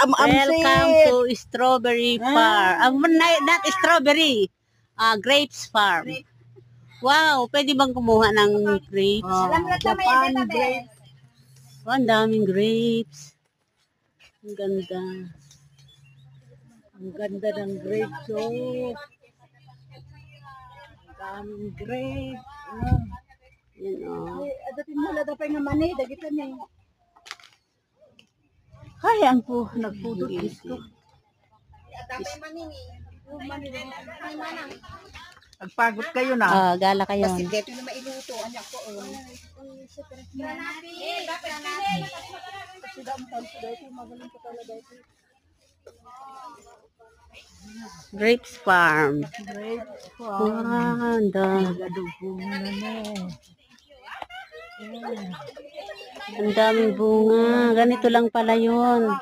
Welcome to Strawberry Farm. Not strawberry. Grapes Farm. Wow, pwede bang kumuha ng grapes? Japan grapes. Oh, ang daming grapes. Ang ganda. Ang ganda ng grapes. Oh. Ang daming grapes. Yan o. Adatin mo lang dapat naman eh. Dagitan eh. Hayang po. Nagpudot gusto. Nagpagod kayo na. Gala kayo. Ito na mailuto. Anak ko. Grapes Farm. Grapes Wow, ang dami. Ang daming bunga. Ganito lang pala yun.